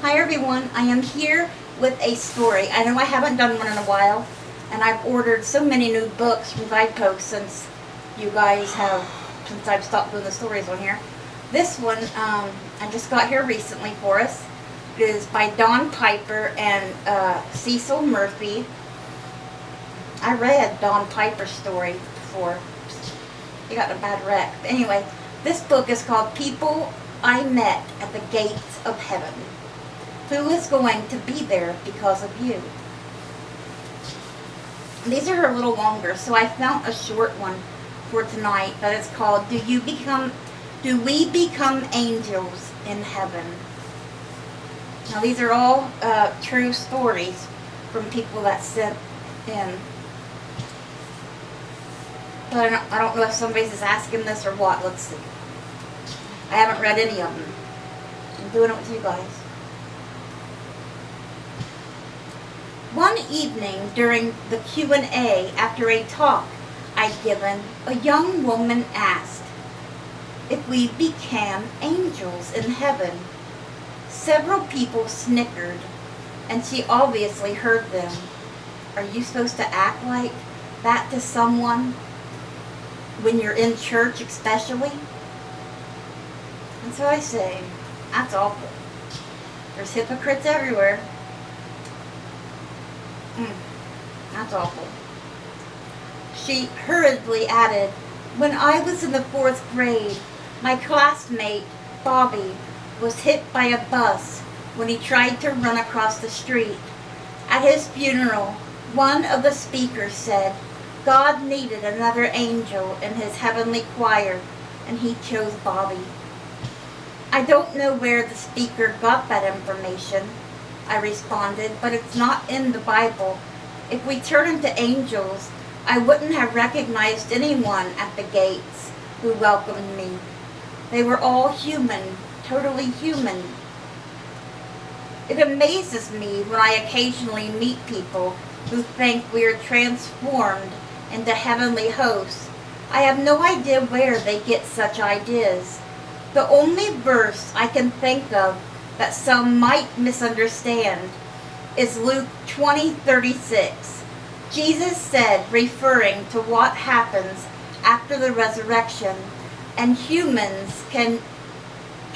Hi everyone, I am here with a story. I know I haven't done one in a while, and I've ordered so many new books from Guidepost since I've stopped doing the stories on here. This one, I just got here recently for us. It is by Don Piper and Cecil Murphy. I read Don Piper's story before. He got in a bad wreck. But anyway, this book is called People I Met at the Gates of Heaven. Who is going to be there because of you? These are a little longer, so I found a short one for tonight that is called Do We Become Angels in Heaven? Now these are all true stories from people that sent in. But I don't know if somebody's just asking this or what. Let's see. I haven't read any of them. I'm doing it with you guys. One evening during the Q&A after a talk I'd given, a young woman asked if we became angels in heaven. Several people snickered, and she obviously heard them. Are you supposed to act like that to someone when you're in church especially? And so I say, that's awful. There's hypocrites everywhere. That's awful. She hurriedly added, when I was in the 4th grade, my classmate, Bobby, was hit by a bus when he tried to run across the street. At his funeral, one of the speakers said God needed another angel in his heavenly choir, and he chose Bobby. I don't know where the speaker got that information, I responded, but it's not in the Bible. If we turn into angels, I wouldn't have recognized anyone at the gates who welcomed me. They were all human, totally human. It amazes me when I occasionally meet people who think we are transformed into heavenly hosts. I have no idea where they get such ideas. The only verse I can think of that some might misunderstand is Luke 20:36. Jesus said, referring to what happens after the resurrection, and humans can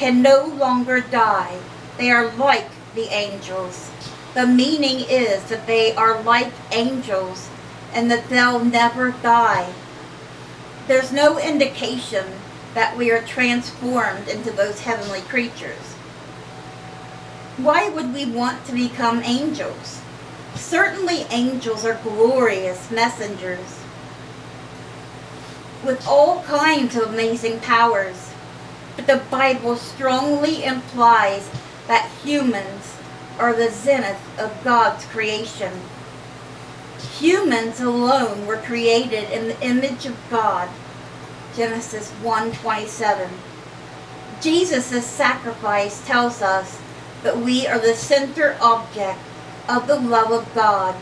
no longer die. They are like the angels. The meaning is that they are like angels and that they'll never die. There's no indication that we are transformed into those heavenly creatures. Why would we want to become angels? Certainly angels are glorious messengers with all kinds of amazing powers, but the Bible strongly implies that humans are the zenith of God's creation. Humans alone were created in the image of God, Genesis 1:27. Jesus' sacrifice tells us that we are the center object of the love of God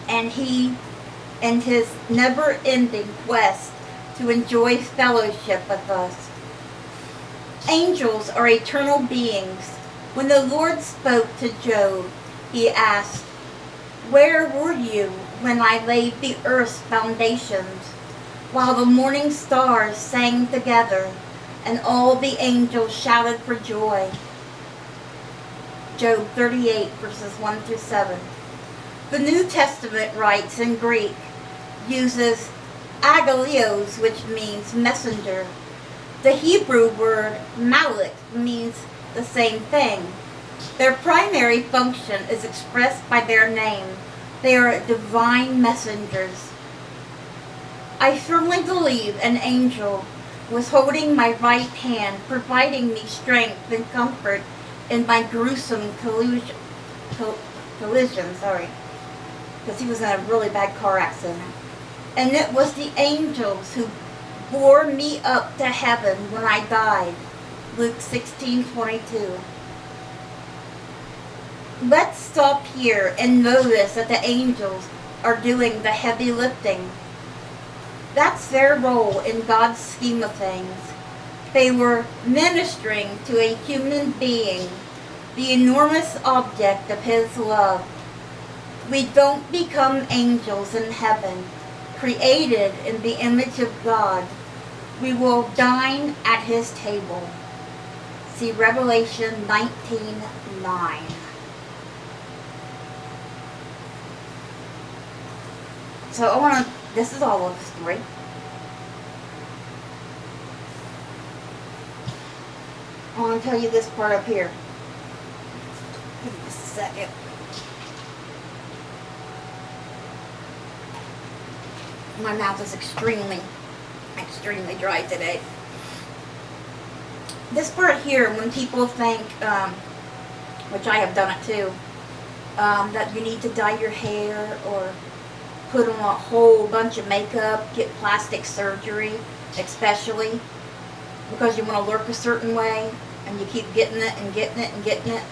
and his never-ending quest to enjoy fellowship with us. Angels are eternal beings. When the Lord spoke to Job, he asked, where were you when I laid the earth's foundations, while the morning stars sang together and all the angels shouted for joy? Job 38, verses 1-7. The New Testament writes in Greek, uses agalios, which means messenger. The Hebrew word malach means the same thing. Their primary function is expressed by their name. They are divine messengers. I firmly believe an angel was holding my right hand, providing me strength and comfort in my gruesome collision, because he was in a really bad car accident. And it was the angels who bore me up to heaven when I died, Luke 16:22. Let's stop here and notice that the angels are doing the heavy lifting. That's their role in God's scheme of things. They were ministering to a human being the enormous object of His love. We don't become angels in heaven, created in the image of God. We will dine at His table. See Revelation 19:9. So this is all of the story. I want to tell you this part up here. Give me just a second. My mouth is extremely dry today. This part here, when people think, which I have done it too, that you need to dye your hair or put on a whole bunch of makeup, get plastic surgery, especially because you want to look a certain way, and you keep getting it and getting it and getting it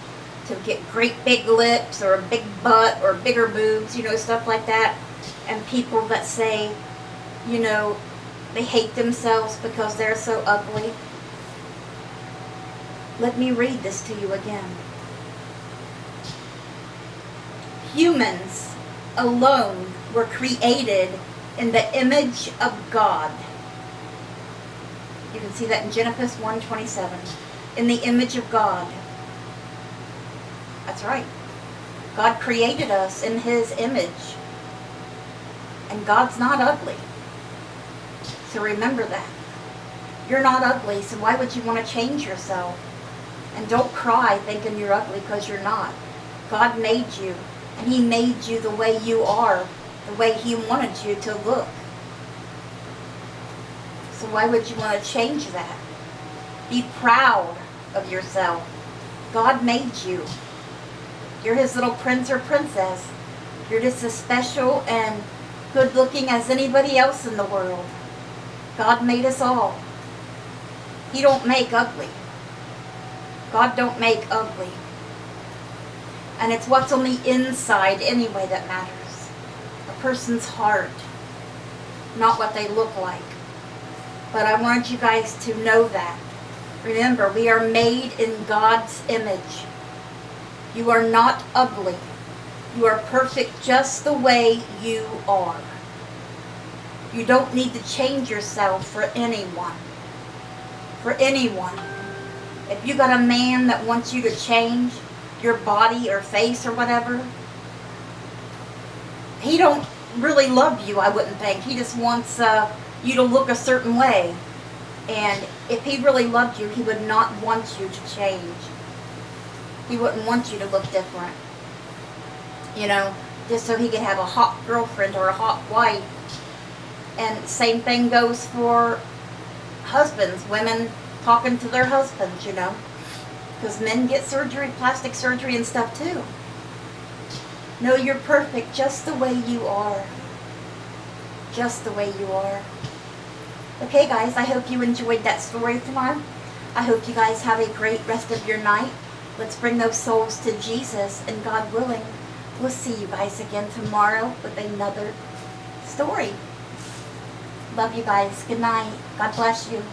to get great big lips or a big butt or bigger boobs, stuff like that. And people that say, they hate themselves because they're so ugly. Let me read this to you again. Humans alone were created in the image of God. You can see that in Genesis 1:27. In the image of God. That's right. God created us in His image. And God's not ugly. So remember that. You're not ugly, so why would you want to change yourself? And don't cry thinking you're ugly, because you're not. God made you, and He made you the way you are, the way He wanted you to look. So why would you want to change that? Be proud of yourself. God made you. You're His little prince or princess. You're just as special and good looking as anybody else in the world. God made us all. He don't make ugly. God don't make ugly. And it's what's on the inside anyway that matters. A person's heart, not what they look like. But I want you guys to know that. Remember, we are made in God's image. You are not ugly. You are perfect just the way you are. You don't need to change yourself for anyone. For anyone. If you got a man that wants you to change your body or face or whatever, he don't really love you, I wouldn't think. He just wants you to look a certain way. And if he really loved you, he would not want you to change. He wouldn't want you to look different. Just so he could have a hot girlfriend or a hot wife. And same thing goes for husbands, women talking to their husbands, because men get surgery, plastic surgery and stuff too. No, you're perfect just the way you are. Just the way you are. Okay, guys, I hope you enjoyed that story tomorrow. I hope you guys have a great rest of your night. Let's bring those souls to Jesus, and God willing, we'll see you guys again tomorrow with another story. Love you guys. Good night. God bless you.